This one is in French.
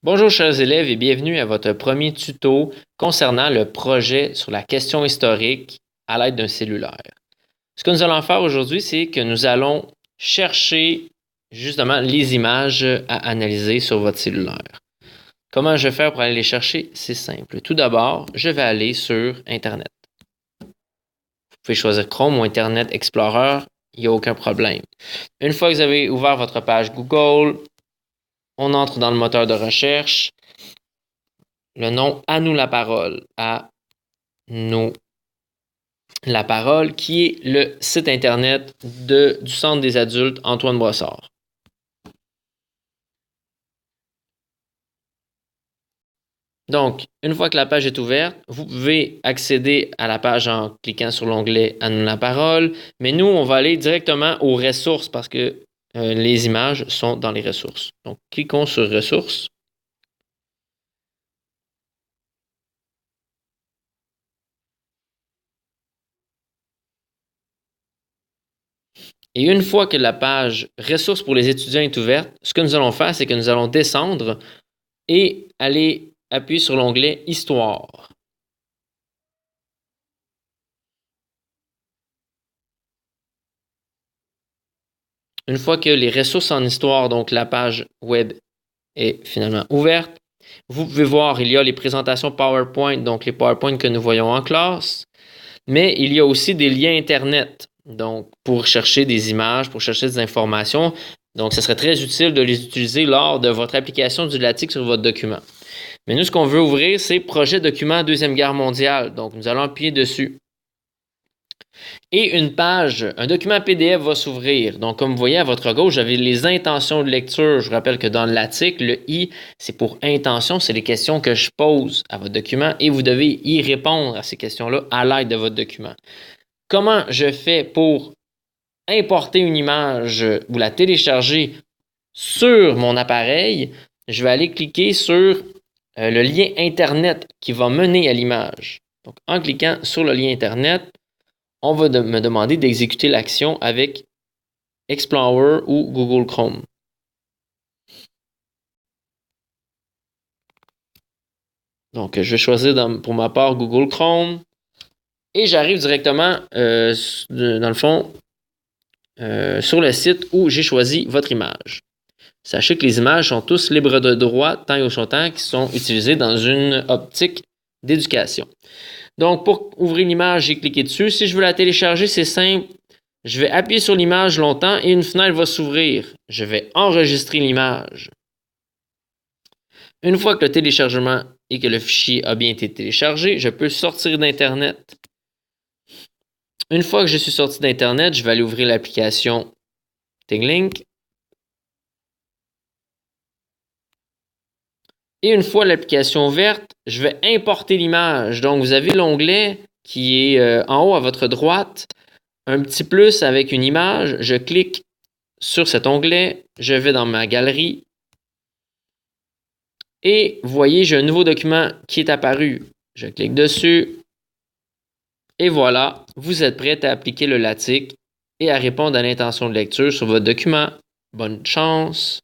Bonjour chers élèves et bienvenue à votre premier tuto concernant le projet sur la question historique à l'aide d'un cellulaire. Ce que nous allons faire aujourd'hui, c'est que nous allons chercher justement les images à analyser sur votre cellulaire. Comment je vais faire pour aller les chercher? C'est simple. Tout d'abord, je vais aller sur Internet. Vous pouvez choisir Chrome ou Internet Explorer, il n'y a aucun problème. Une fois que vous avez ouvert votre page Google, on entre dans le moteur de recherche. Le nom À nous la parole, à nous la parole, qui est le site internet du Centre des adultes Antoine Brossard. Donc, une fois que la page est ouverte, vous pouvez accéder à la page en cliquant sur l'onglet À nous la parole, mais nous, on va aller directement aux ressources parce que les images sont dans les ressources. Donc, cliquons sur Ressources. Et une fois que la page Ressources pour les étudiants est ouverte, ce que nous allons faire, c'est que nous allons descendre et aller appuyer sur l'onglet Histoire. Une fois que les ressources en histoire, donc la page web, est finalement ouverte, vous pouvez voir, il y a les présentations PowerPoint, donc les PowerPoint que nous voyons en classe, mais il y a aussi des liens Internet, donc pour chercher des images, pour chercher des informations. Donc, ce serait très utile de les utiliser lors de votre application du LaTeX sur votre document. Mais nous, ce qu'on veut ouvrir, c'est Projet document Deuxième Guerre mondiale. Donc, nous allons appuyer dessus. Et une page, un document PDF va s'ouvrir. Donc, comme vous voyez à votre gauche, j'avais les intentions de lecture. Je vous rappelle que dans le LaTeX, le I, c'est pour intention. C'est les questions que je pose à votre document et vous devez y répondre à ces questions-là à l'aide de votre document. Comment je fais pour importer une image ou la télécharger sur mon appareil? Je vais aller cliquer sur le lien Internet qui va mener à l'image. Donc, en cliquant sur le lien Internet, on va me demander d'exécuter l'action avec Explorer ou Google Chrome. Donc, je vais choisir pour ma part Google Chrome et j'arrive directement, dans le fond, sur le site où j'ai choisi votre image. Sachez que les images sont tous libres de droit tant et aussi longtemps qu'ils sont utilisés dans une optique d'éducation. Donc, pour ouvrir l'image, j'ai cliqué dessus. Si je veux la télécharger, c'est simple. Je vais appuyer sur l'image longtemps et une fenêtre va s'ouvrir. Je vais enregistrer l'image. Une fois que le téléchargement et que le fichier a bien été téléchargé, je peux sortir d'Internet. Une fois que je suis sorti d'Internet, je vais aller ouvrir l'application ThingLink. Et une fois l'application ouverte, je vais importer l'image. Donc, vous avez l'onglet qui est en haut à votre droite, un petit plus avec une image. Je clique sur cet onglet, je vais dans ma galerie et vous voyez, j'ai un nouveau document qui est apparu. Je clique dessus et voilà, vous êtes prêt à appliquer le LaTeX et à répondre à l'intention de lecture sur votre document. Bonne chance!